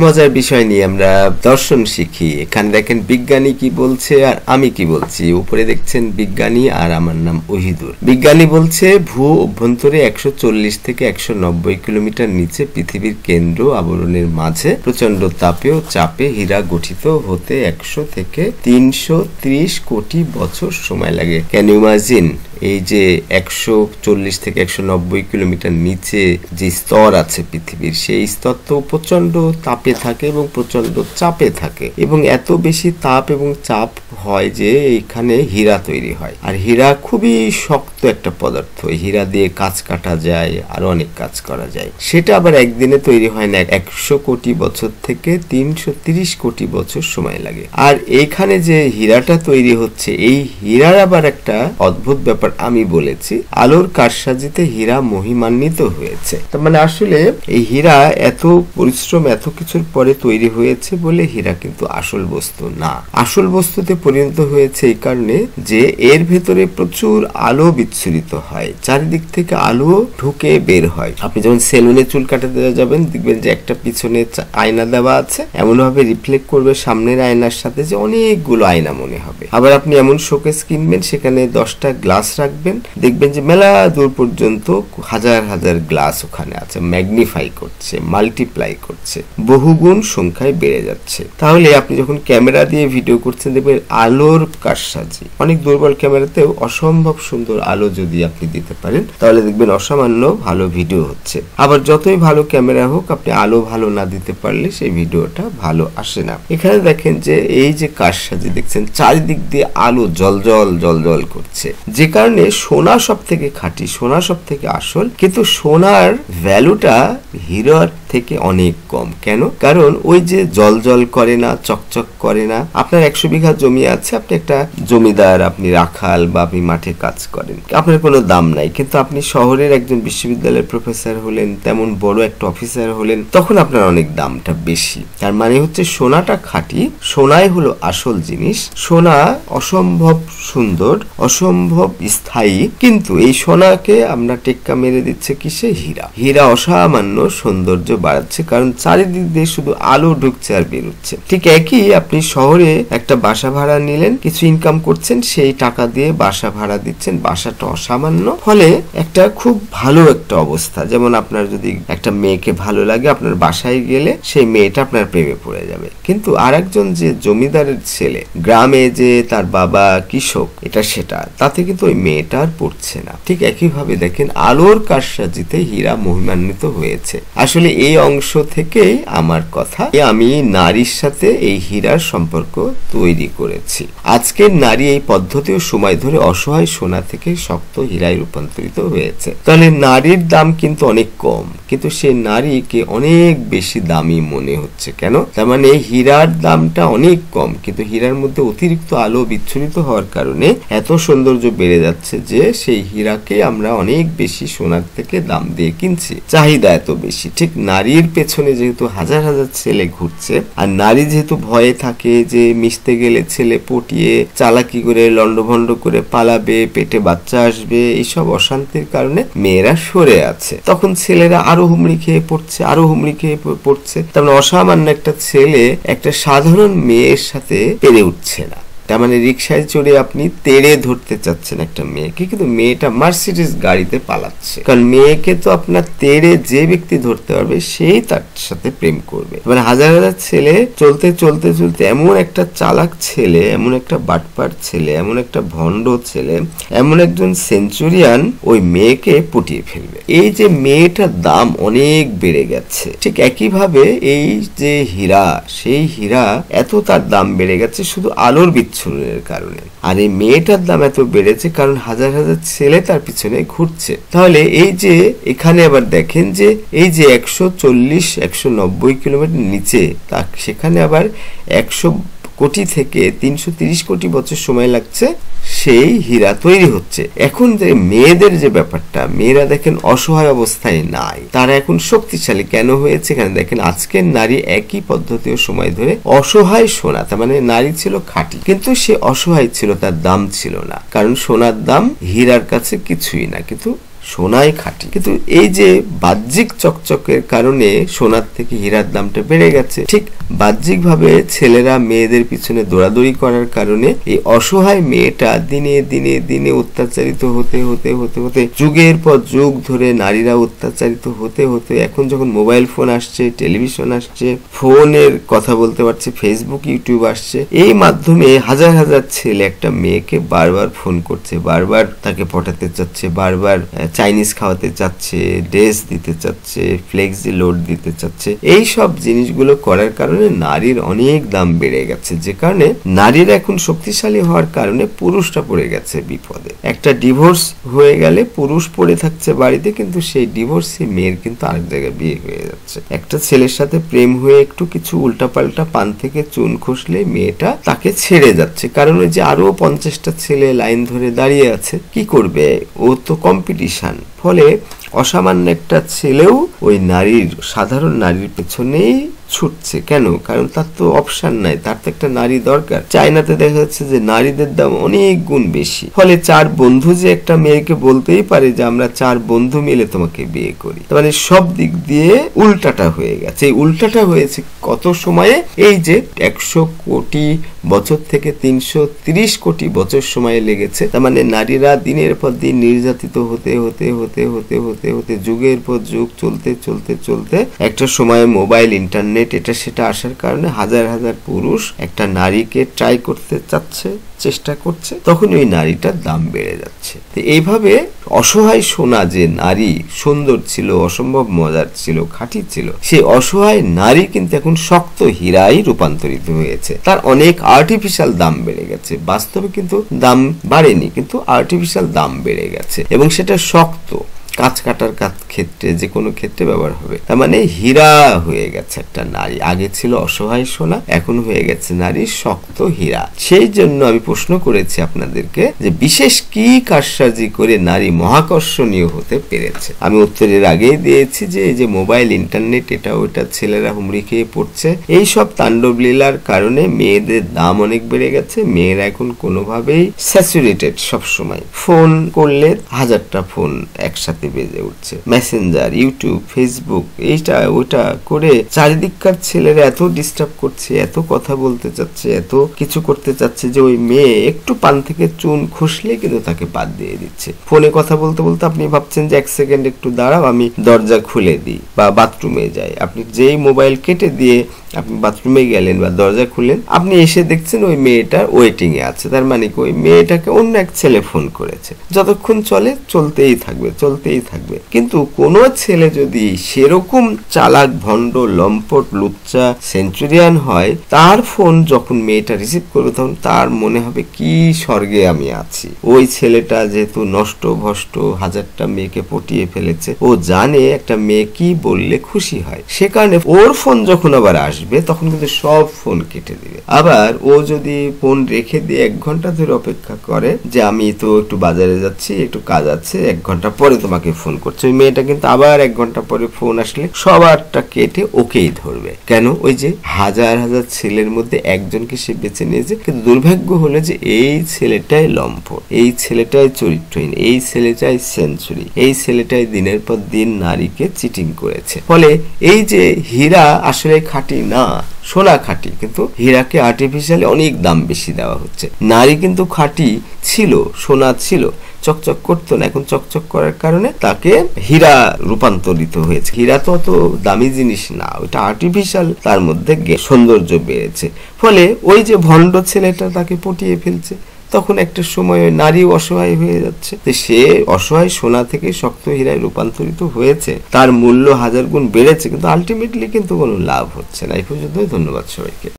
মজার বিষয় নিয়ে আমরা দর্শন শিখি। এখানে দেখেন বিজ্ঞানী কি বলছে আর আমি কি বলছি। উপরে দেখছেন বিজ্ঞানী আর আমার নাম ওহিদুর। বিজ্ঞানী বলছে ভূ অভ্যন্তরে 140 থেকে 190 কিলোমিটার নিচে পৃথিবীর কেন্দ্র আবরণের মাঝে প্রচন্ড তাপে ও চাপে হীরা গঠিত হতে 100 থেকে 330 কোটি বছর সময় লাগে। Can you imagine? এই যে 140 থেকে 190 কিলোমিটার নিচে যে স্তর আছে পৃথিবীর, সেই স্তর তো প্রচন্ড তাপে থাকে এবং প্রচন্ড চাপে থাকে, এবং এত বেশি তাপ এবং চাপ হয় যে এখানে হীরা তৈরি হয়। আর হীরা খুবই শক্ত একটা পদার্থ। হীরা দিয়ে কাজ কাটা যায়, আর অনেক কাজ করা যায়। সেটা আবার একদিনে তৈরি হয় না, 100 কোটি বছর থেকে 330 কোটি বছর সময় লাগে। আর এইখানে যে হীরাটা তৈরি হচ্ছে, এই হীরার আবার একটা অদ্ভুত ব্যাপার আমি বলেছি, আলোর কারসাজিতে হীরা মহিমান্বিত হয়েছে। তার মানে আসলে এই হীরা এত পরিশ্রম, এত কিছুর পরে তৈরি হয়েছে বলে হীরা কিন্তু আসল বস্তু না। আসল বস্তুতে পরিণত হয়েছে এই কারণে যে এর ভেতরে প্রচুর আলো বিচ্ছুরিত হয়, চারিদিক থেকে আলো ঢুকে বের হয়। আপনি যখন সেলুনে চুল কাটাতে যাবেন, দেখবেন যে একটা পিছনে আয়না দেওয়া আছে, এমন ভাবে রিফ্লেক্ট করবে সামনের আয়নার সাথে যে অনেকগুলো আয়না মনে হবে। আবার আপনি এমন শোকেস কিনবেন, সেখানে 10টা গ্লাস রাখবেন, দেখবেন যে মেলা দূর পর্যন্ত হাজার হাজার গ্লাস ওখানে আছে, ম্যাগনিফাই করছে, মাল্টিপ্লাই করছে, বহুগুণ সংখ্যায় বেড়ে যাচ্ছে। তাহলে আপনি যখন ক্যামেরা দিয়ে ভিডিও করছেন, দেখবেন আলোর কারসাজি। অনেক দুর্বল ক্যামেরাতেও অসম্ভব সুন্দর আলো যদি আপনি দিতে পারেন, তাহলে দেখবেন অসামান্য ভালো ভিডিও হচ্ছে। আবার যতই ভালো ক্যামেরা হোক, আপনি আলো ভালো না দিতে পারলে সেই ভিডিওটা ভালো আসে না। এখানে দেখেন যে এই যে কারসাজি দেখছেন, চারিদিক দিয়ে আলো জলজল জলজল করছে, যে কারণে সোনা সব থেকে খাঁটি, সোনা সব থেকে আসল। কিন্তু সোনার ভ্যালুটা হীরার থেকে অনেক কম। কেন? কারণ ওই যে জল জল করে না, চকচক করে না। আপনার 100 বিঘা জমি আছে, আপনি একটা জমিদার, আপনি রাখাল বা আপনি মাঠে কাজ করেন, আপনার কোনো দাম নাই। কিন্তু আপনি শহরের একজন বিশ্ববিদ্যালয়ের প্রফেসর হলেন, তেমন বড় একটা অফিসার হলেন, তখন আপনার অনেক দামটা বেশি। তার মানে হচ্ছে সোনাটা খাঁটি, সোনাই হলো আসল জিনিস। সোনা অসম্ভব সুন্দর, অসম্ভব স্থায়ী, কিন্তু এই সোনাকে আমরা টেক্কা মেরে দিচ্ছে কিসে? হীরা। হীরা অসামান্য সৌন্দর্য বাড়াচ্ছে, কারণ চারিদিক দিয়ে শুধু আলো ঢুকছে আর বেরোচ্ছে। ঠিক একই আপনি শহরে একটা বাসা ভাড়া নিলেন, কিছু ইনকাম করছেন, সেই টাকা দিয়ে বাসা ভাড়া দিচ্ছেন, বাসাটা অসামান্য, ফলে একটা খুব ভালো একটা অবস্থা। যেমন আপনার যদি একটা মেয়েকে ভালো লাগে, আপনার বাসায় গেলে সেই মেয়েটা আপনার প্রেমে পড়ে যাবে। কিন্তু আরেকজন যে জমিদারের ছেলে, গ্রামে যে তার বাবা কৃষক, এটা সেটা, তাতে কিন্তু ওই মেয়েটা আর পড়ছে না। ঠিক একইভাবে দেখেন আলোর কারসাজিতে হীরা মহিমান্বিত হয়েছে। আসলে এই অংশ থেকেই আমার কথা, আমি নারীর সাথে এই হীরার সম্পর্ক তৈরি করেছি। আজকের নারী এই পদ্ধতি ও সময় ধরে অসহায় সোনা থেকে শক্ত হীরায় রূপান্তরিত হয়েছে। তাহলে নারীর দাম কিন্তু অনেক কম, কিন্তু সেই নারীকে অনেক বেশি দামি মনে হচ্ছে। কেন? তার মানে হীরার দামটা অনেক কম, কিন্তু হীরার মধ্যে অতিরিক্ত আলো বিচ্ছুরিত হওয়ার কারণে এত সৌন্দর্য বেড়ে যাচ্ছে যে সেই হীরাকে আমরা অনেক বেশি সোনার থেকে দাম দিয়ে কিনছি, চাহিদা এত বেশি। ঠিক নারীর পেছনে যেহেতু হাজার হাজার ছেলে ঘুরছে, আর নারী যেহেতু ভয়ে থাকে যে মিশতে গেলে ছেলে পটিয়ে চালাকি করে লন্ডভন্ড করে পালাবে, পেটে বাচ্চা আসবে, এইসব অশান্তির কারণে মেয়েরা সরে আছে। তখন ছেলেরা আরো হুমড়ি খেয়ে পড়ছে, আরো হুমড়ি খেয়ে পড়ছে। তার মানে অসামান্য একটা ছেলে একটা সাধারণ মেয়ের সাথে পেরে উঠছে না। তার মানে রিক্সায় চড়ে আপনি তেড়ে ধরতে চাচ্ছেন একটা মেয়েকে, কিন্তু মেয়েটা মার্সিডিজ গাড়িতে পালাচ্ছে। কারণ মেয়েকে তো আপনার তেড়ে যে ব্যক্তি ধরতে পারবে, সেই তার সাথে প্রেম করবে। মানে হাজার হাজার ছেলে চলতে চলতে চলতে এমন একটা চালাক ছেলে, এমন একটা বাটপার ছেলে, এমন একটা ভণ্ড ছেলে, এমন একজন সেঞ্চুরিয়ান ওই মেয়েকে পটিয়ে ফেলবে। এই যে মেয়েটার দাম অনেক বেড়ে গেছে। ঠিক একইভাবে এই যে হীরা, সেই হীরা এত তার দাম বেড়ে গেছে শুধু আলোর বিচ্ছুরণের কারণে। আর এই মেয়েটার দাম এত বেড়েছে কারণ হাজার হাজার ছেলে তার পিছনে ঘুরছে। তাহলে এই যে এখানে আবার দেখেন যে এই যে 140-190 কিলোমিটার নিচে, তা সেখানে আবার 100 কোটি থেকে 330 কোটি বছর সময় লাগছে সেই হীরা তৈরি হচ্ছে। এখন যে মেয়েদের যে ব্যাপারটা, মেয়েরা দেখেন অসহায় অবস্থায় নাই, তারা এখন শক্তিশালী কেন হয়েছে? এখানে দেখেন আজকের নারী একই পদ্ধতি ও সময় ধরে অসহায় সোনা, তার মানে নারী ছিল খাঁটি, কিন্তু সে অসহায় ছিল, তার দাম ছিল না। কারণ সোনার দাম হীরার কাছে কিছুই না, কিন্তু সোনাই খাঁটি। কিন্তু এই যে বাহ্যিক চকচকের কারণে সোনার থেকে হীরার দামটা বেড়ে গেছে, ঠিক বাহ্যিক ভাবে ছেলেরা মেয়েদের পিছনে দৌড়াদৌড়ি করার কারণে এই অসহায় মেয়েটা দিনে দিনে দিনে অত্যাচারিত হতে হতে হতে হতে যুগের পর যুগ ধরে নারীরা অত্যাচারিত হতে হতে এখন যখন মোবাইল ফোন আসছে, টেলিভিশন আসছে, ফোনের কথা বলতে পারছে, ফেসবুক ইউটিউব আসছে, এই মাধ্যমে হাজার হাজার ছেলে একটা মেয়েকে বারবার ফোন করছে, বারবার তাকে পটাতে চাচ্ছে, বারবার চাইনিজ খাওয়াতে চাচ্ছে, ড্রেস দিতে চাচ্ছে, ফ্লেক্সি লোড দিতে চাচ্ছে। এই সব জিনিসগুলো করার কারণে নারীর অনেক দাম বেড়ে গেছে, যে কারণে নারীরা এখন শক্তিশালী হওয়ার কারণে পুরুষটা পড়ে গেছে বিপদে। একটা ডিভোর্স হয়ে গেলে পুরুষ পড়ে থাকছে বাড়িতে, কিন্তু সেই ডিভোর্সে মেয়ের কিন্তু আরেক জায়গায় বিয়ে হয়ে যাচ্ছে। একটা ছেলের সাথে প্রেম হয়ে একটু কিছু উল্টাপাল্টা পান থেকে চুন খসলে মেয়েটা তাকে ছেড়ে যাচ্ছে, কারণ ওই যে আরো 50টা ছেলে লাইন ধরে দাঁড়িয়ে আছে, কি করবে, ও তো কম্পিটিশন। ফলে অসামান্য একটা ছেলেও ওই নারীর, সাধারণ নারীর পেছনেই ছুটছে। কেন? কারণ তার তো অপশন নাই, তার তো একটা নারী দরকার। চায়নাতে দেখা যাচ্ছে যে নারীদের দাম অনেক গুণ বেশি। ফলে 4 বন্ধু যে একটা মেয়েকে বলতেই পারে যে আমরা 4 বন্ধু মিলে তোমাকে বিয়ে করি, মানে সব দিক দিয়ে উল্টাটা হয়ে গেছে। এই উল্টাটা হয়েছে কত সময়ে? এই যে 100 কোটি বছর থেকে 330 কোটি বছর সময় লেগেছে। তার মানে নারীরা দিনের পর দিন নির্যাতিত হতে হতে হতে হতে হতে হতে যুগের পর যুগ চলতে চলতে চলতে একটা সময় মোবাইল, ইন্টারনেট, এটা সেটা আসার কারণে হাজার হাজার পুরুষ একটা নারীকে ট্রাই করতে চাচ্ছে, চেষ্টা করছে, তখন ওই নারীটার দাম বেড়ে যাচ্ছে। তো এইভাবে অসহায় সোনা যে নারী সুন্দর ছিল, অসম্ভব মজার ছিল, খাঁটি ছিল, সেই অসহায় নারী কিন্তু এখন শক্ত হীরায় রূপান্তরিত হয়েছে। তার অনেক আর্টিফিশিয়াল দাম বেড়ে গেছে। বাস্তবে কিন্তু দাম বাড়েনি, কিন্তু আর্টিফিশিয়াল দাম বেড়ে গেছে, এবং সেটা শক্ত কাঁচ কাটার ক্ষেত্রে, যে কোনো ক্ষেত্রে ব্যবহার হবে। তার মানে হীরা হয়ে গেছে একটা নারী। আগে ছিল অসহায় সোনা, এখন হয়ে গেছে নারী শক্ত হীরা। সেই জন্য আমি প্রশ্ন করেছি আপনাদেরকে যে বিশেষ কি কারসাজি করে নারী মহাকর্ষণীয় হতে পেরেছে। আমি উত্তরের আগেই দিয়েছি যে এই যে মোবাইল, ইন্টারনেট, এটা ওটা, ছেলেরা হুমড়ি খেয়ে পড়ছে, এই সব তাণ্ডব লীলার কারণে মেয়েদের দাম অনেক বেড়ে গেছে। মেয়েরা এখন কোনোভাবেই স্যাচুরেটেড, সবসময় ফোন করলে 1000টা ফোন একসাথে বেজে উঠছে, মেসেঞ্জার, ইউটিউব, ফেসবুক, এইটা ওটা করে চারিদিককার ছেলেরা এত ডিস্টার্ব করছে, এত কথা বলতে চাচ্ছে, এত কিছু করতে চাচ্ছে যে ওই মেয়ে একটু পান থেকে চুন খসলে কিন্তু তাকে বাদ দিয়ে দিচ্ছে। ফোনে কথা বলতে বলতে আপনি ভাবছেন যে 1 সেকেন্ড একটু দাঁড়াও, আমি দরজা খুলে দিই বা বাথরুমে যাই। আপনি যেই মোবাইল কেটে দিয়ে আপনি বাথরুমে গেলেন বা দরজা খুললেন, আপনি এসে দেখছেন ওই মেয়েটা ওয়েটিং এ আছে। তার মানে কি ওই মেয়েটাকে অন্য এক ছেলে ফোন করেছে। যতক্ষণ চলে চলতেই থাকবে, চলতেই থাকবে। কিন্তু কোনো ছেলে যদি সেরকম চালাক, ভণ্ড, লম্পট, লুচ্চা, সেঞ্চুরিয়ান হয়, তার ফোন যখন মেয়েটা রিসিভ করবে তখন তার মনে হবে কি স্বর্গে আমি আছি। ওই ছেলেটা যেহেতু নষ্ট ভষ্ট, 1000টা মেয়েকে পটিয়ে ফেলেছে, ও জানে একটা মেয়ে কি বললে খুশি হয়। সে কারণে ওর ফোন যখন আবার আসবে তখন কিন্তু সব ফোন কেটে দিবে। আবার ও যদি ফোন রেখে দিয়ে 1 ঘন্টা ধরে অপেক্ষা করে যে আমি তো একটু বাজারে যাচ্ছি, একটু কাজ আছে, 1 ঘন্টা পরে তোমাকে ফোন করছে, ওই মেয়েটা কিন্তু আবার 1 ঘন্টা পরে ফোন আসলে সবারটা কেটে ওকেই ধরবে। কেন? ওই যে হাজার হাজার ছেলের মধ্যে একজনকে সে বেছে নিয়েছে। কিন্তু দুর্ভাগ্য হলো যে এই ছেলেটাই লম্পট, এই ছেলেটাই চরিত্রহীন, এই ছেলেটাই সেঞ্চুরি, এই ছেলেটাই দিনের পর দিন নারীকে চিটিং করেছে। ফলে এই যে হীরা আসলে খাঁটি না, সোনা খাঁটি, কিন্তু হীরাকে আর্টিফিশিয়ালি অনেক দাম বেশি দেওয়া হচ্ছে। নারী কিন্তু খাঁটি ছিল, সোনা ছিল, চকচক করতো না, এখন চকচক করার কারণে তাকে হীরা রূপান্তরিত হয়েছে। হীরা তো অত দামি জিনিস না, ওইটা আর্টিফিশিয়াল, তার মধ্যে সৌন্দর্য বেড়েছে। ফলে ওই যে ভণ্ড ছেলেটা তাকে পটিয়ে ফেলছে, তখন একটা সময় নারী অসহায় হয়ে যাচ্ছে। সে অসহায় সোনা থেকে শক্ত হীরায় রূপান্তরিত হয়েছে, তার মূল্য 1000 গুণ বেড়েছে, কিন্তু আলটিমেটলি কিন্তু কোনো লাভ হচ্ছে না। এই পর্যন্তই। ধন্যবাদ সবাইকে।